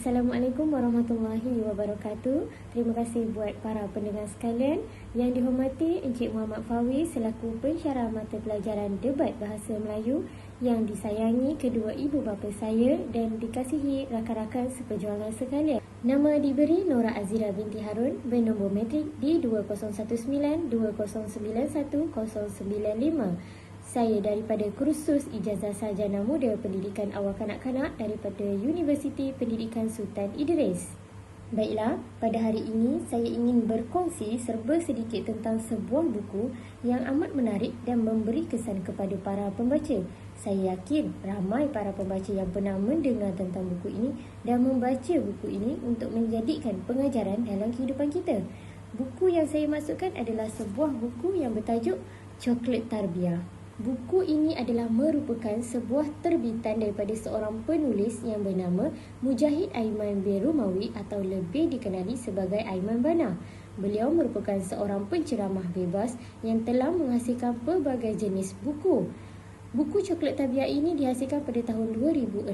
Assalamualaikum warahmatullahi wabarakatuh. Terima kasih buat para pendengar sekalian. Yang dihormati Encik Muhammad Fawzi selaku pensyarah mata pelajaran debat bahasa Melayu, yang disayangi kedua ibu bapa saya dan dikasihi rakan-rakan seperjuangan sekalian. Nama diberi Nora Azira binti Harun, bernombor matrik di 2019-2091-095. Saya daripada kursus Ijazah Sarjana Muda Pendidikan Awal Kanak-Kanak daripada Universiti Pendidikan Sultan Idris. Baiklah, pada hari ini saya ingin berkongsi serba sedikit tentang sebuah buku yang amat menarik dan memberi kesan kepada para pembaca. Saya yakin ramai para pembaca yang pernah mendengar tentang buku ini dan membaca buku ini untuk menjadikan pengajaran dalam kehidupan kita. Buku yang saya maksudkan adalah sebuah buku yang bertajuk Coklat Tarbiyah. Buku ini adalah merupakan sebuah terbitan daripada seorang penulis yang bernama Mujahid Aiman bin Rumawi atau lebih dikenali sebagai Aiman Bana. Beliau merupakan seorang penceramah bebas yang telah menghasilkan pelbagai jenis buku. Buku Coklat Tarbiyah ini dihasilkan pada tahun 2016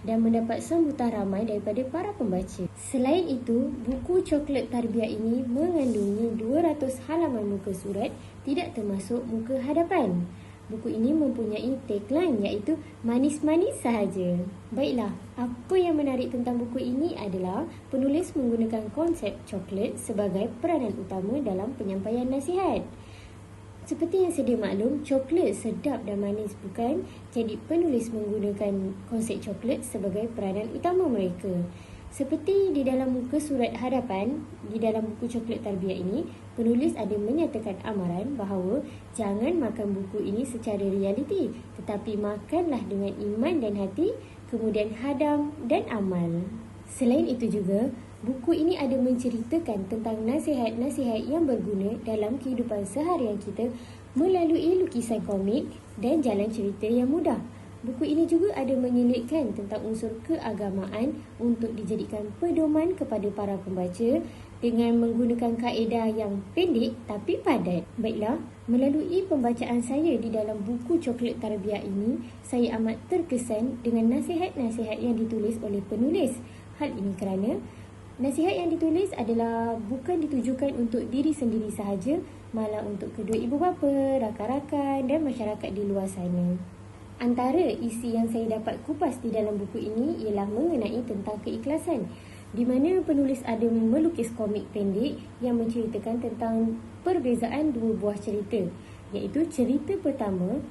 dan mendapat sambutan ramai daripada para pembaca. Selain itu, buku Coklat Tarbiyah ini mengandungi 200 halaman muka surat, tidak termasuk muka hadapan. Buku ini mempunyai tagline iaitu manis-manis sahaja. Baiklah, apa yang menarik tentang buku ini adalah penulis menggunakan konsep coklat sebagai peranan utama dalam penyampaian nasihat. Seperti yang sedia maklum, coklat sedap dan manis, bukan? Jadi penulis menggunakan konsep coklat sebagai peranan utama mereka. Seperti di dalam muka surat hadapan, di dalam buku Coklat Tarbiyah ini, penulis ada menyatakan amaran bahawa jangan makan buku ini secara realiti, tetapi makanlah dengan iman dan hati, kemudian hadam dan amal. Selain itu juga, buku ini ada menceritakan tentang nasihat-nasihat yang berguna dalam kehidupan seharian kita melalui lukisan komik dan jalan cerita yang mudah. Buku ini juga ada menyelitkan tentang unsur keagamaan untuk dijadikan pedoman kepada para pembaca dengan menggunakan kaedah yang pendek tapi padat. Baiklah, melalui pembacaan saya di dalam buku Coklat Tarbiyah ini, saya amat terkesan dengan nasihat-nasihat yang ditulis oleh penulis. Hal ini kerana nasihat yang ditulis adalah bukan ditujukan untuk diri sendiri sahaja, malah untuk kedua ibu bapa, rakan-rakan dan masyarakat di luar sana. Antara isi yang saya dapat kupas di dalam buku ini ialah mengenai tentang keikhlasan, di mana penulis ada melukis komik pendek yang menceritakan tentang perbezaan dua buah cerita. Iaitu cerita pertama,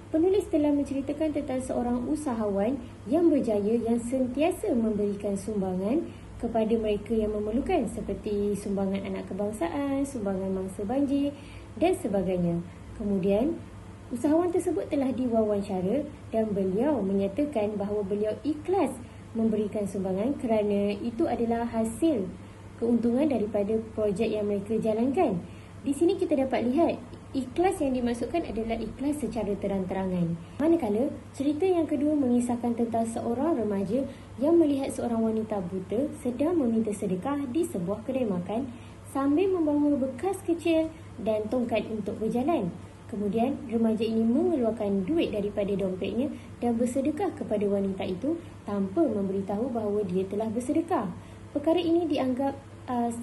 penulis telah menceritakan tentang seorang usahawan yang berjaya yang sentiasa memberikan sumbangan kepada mereka yang memerlukan, seperti sumbangan anak kebangsaan, sumbangan mangsa banjir dan sebagainya. Kemudian, usahawan tersebut telah diwawancara dan beliau menyatakan bahawa beliau ikhlas memberikan sumbangan kerana itu adalah hasil keuntungan daripada projek yang mereka jalankan. Di sini kita dapat lihat ikhlas yang dimaksudkan adalah ikhlas secara terang-terangan. Manakala cerita yang kedua mengisahkan tentang seorang remaja yang melihat seorang wanita buta sedang meminta sedekah di sebuah kedai makan sambil membawa bekas kecil dan tongkat untuk berjalan. Kemudian remaja ini mengeluarkan duit daripada dompetnya dan bersedekah kepada wanita itu tanpa memberitahu bahawa dia telah bersedekah. Perkara ini dianggap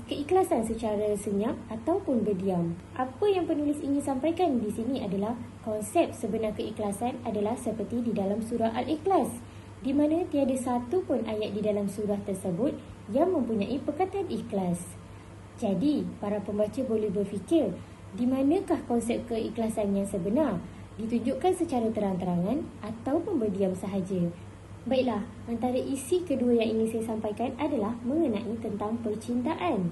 keikhlasan secara senyap ataupun berdiam. Apa yang penulis ingin sampaikan di sini adalah konsep sebenar keikhlasan adalah seperti di dalam surah Al-Ikhlas, di mana tiada satu pun ayat di dalam surah tersebut yang mempunyai perkataan ikhlas. Jadi, para pembaca boleh berfikir, di manakah konsep keikhlasan yang sebenar? Ditunjukkan secara terang-terangan ataupun berdiam sahaja? Baiklah, antara isi kedua yang ingin saya sampaikan adalah mengenai tentang percintaan.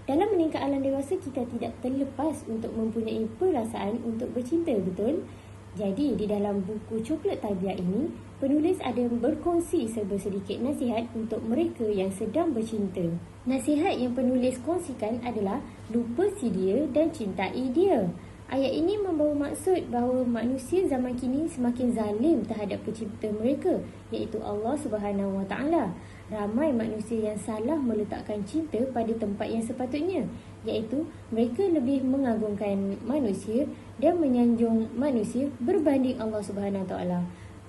Dalam meningkat alam dewasa, kita tidak terlepas untuk mempunyai perasaan untuk bercinta, betul? Jadi, di dalam buku Coklat Tarbiyah ini, penulis ada berkongsi serba sedikit nasihat untuk mereka yang sedang bercinta. Nasihat yang penulis kongsikan adalah lupa si dia dan cintai dia. Ayat ini membawa maksud bahawa manusia zaman kini semakin zalim terhadap pencipta mereka, iaitu Allah Subhanahu Wa Taala. Ramai manusia yang salah meletakkan cinta pada tempat yang sepatutnya, iaitu mereka lebih mengagungkan manusia dan menyanjung manusia berbanding Allah Subhanahu Wa Taala.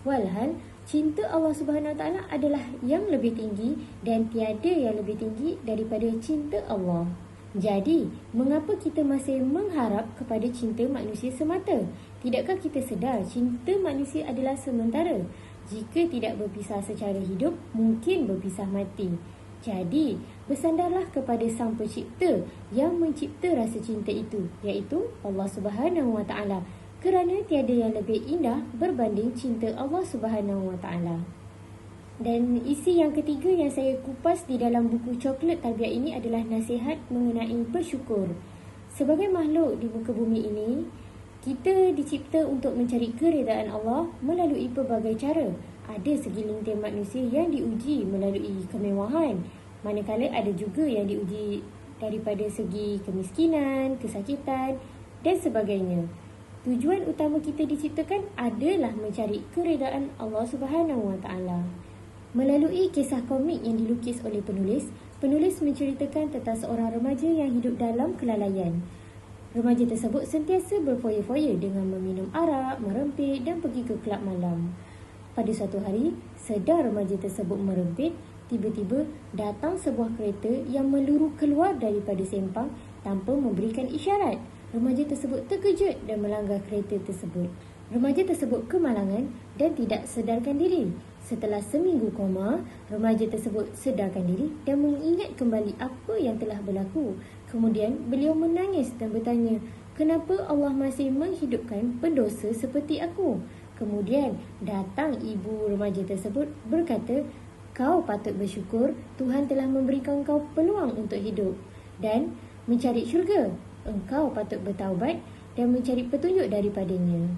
Walhal, cinta Allah Subhanahu Wa Taala adalah yang lebih tinggi dan tiada yang lebih tinggi daripada cinta Allah. Jadi, mengapa kita masih mengharap kepada cinta manusia semata? Tidakkah kita sedar cinta manusia adalah sementara? Jika tidak berpisah secara hidup, mungkin berpisah mati. Jadi, bersandarlah kepada Sang Pencipta yang mencipta rasa cinta itu, iaitu Allah Subhanahu Wa Taala. Kerana tiada yang lebih indah berbanding cinta Allah Subhanahu Wa Taala. Dan isi yang ketiga yang saya kupas di dalam buku Coklat Tarbiyah ini adalah nasihat mengenai bersyukur. Sebagai makhluk di muka bumi ini, kita dicipta untuk mencari keredaan Allah melalui pelbagai cara. Ada segelintir manusia yang diuji melalui kemewahan, manakala ada juga yang diuji daripada segi kemiskinan, kesakitan dan sebagainya. Tujuan utama kita diciptakan adalah mencari keredaan Allah Subhanahu Wa Taala. Melalui kisah komik yang dilukis oleh penulis menceritakan tentang seorang remaja yang hidup dalam kelalaian. Remaja tersebut sentiasa berfoya-foya dengan meminum arak, merempit dan pergi ke kelab malam. Pada suatu hari, sedang remaja tersebut merempit, tiba-tiba datang sebuah kereta yang meluru keluar daripada sempang tanpa memberikan isyarat. Remaja tersebut terkejut dan melanggar kereta tersebut. Remaja tersebut kemalangan dan tidak sedarkan diri. Setelah seminggu koma, remaja tersebut sedarkan diri dan mengingat kembali apa yang telah berlaku. Kemudian beliau menangis dan bertanya, "Kenapa Allah masih menghidupkan pendosa seperti aku?" Kemudian datang ibu remaja tersebut berkata, "Kau patut bersyukur, Tuhan telah memberikan kau peluang untuk hidup dan mencari syurga. Engkau patut bertaubat dan mencari petunjuk daripadanya."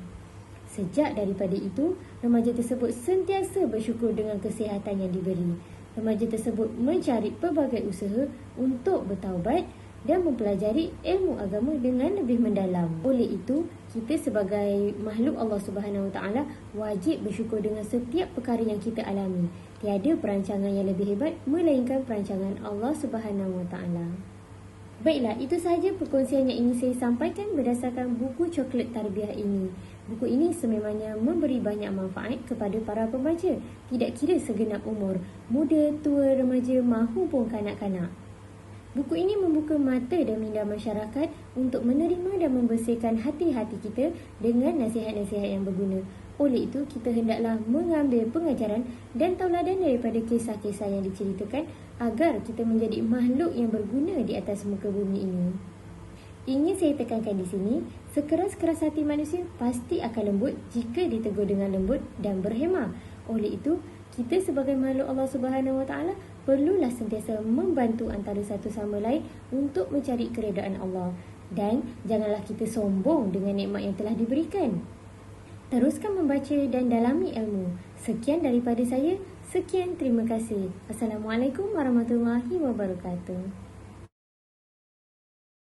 Sejak daripada itu, remaja tersebut sentiasa bersyukur dengan kesihatan yang diberi. Remaja tersebut mencari pelbagai usaha untuk bertaubat dan mempelajari ilmu agama dengan lebih mendalam. Oleh itu, kita sebagai makhluk Allah Subhanahu Wa Taala wajib bersyukur dengan setiap perkara yang kita alami. Tiada perancangan yang lebih hebat melainkan perancangan Allah Subhanahu Wa Taala. Baiklah, itu sahaja perkongsian yang ingin saya sampaikan berdasarkan buku Coklat Tarbiyah ini. Buku ini sememangnya memberi banyak manfaat kepada para pembaca, tidak kira segenap umur, muda, tua, remaja mahupun kanak-kanak. Buku ini membuka mata dan minda masyarakat untuk menerima dan membersihkan hati-hati kita dengan nasihat-nasihat yang berguna. Oleh itu, kita hendaklah mengambil pengajaran dan tauladan daripada kisah-kisah yang diceritakan agar kita menjadi makhluk yang berguna di atas muka bumi ini. Ingin saya tekankan di sini, sekeras-keras hati manusia pasti akan lembut jika ditegur dengan lembut dan berhemah. Oleh itu, kita sebagai makhluk Allah Subhanahu Wa Taala perlulah sentiasa membantu antara satu sama lain untuk mencari keredaan Allah. Dan janganlah kita sombong dengan nikmat yang telah diberikan. Teruskan membaca dan dalami ilmu. Sekian daripada saya. Sekian, terima kasih. Assalamualaikum warahmatullahi wabarakatuh.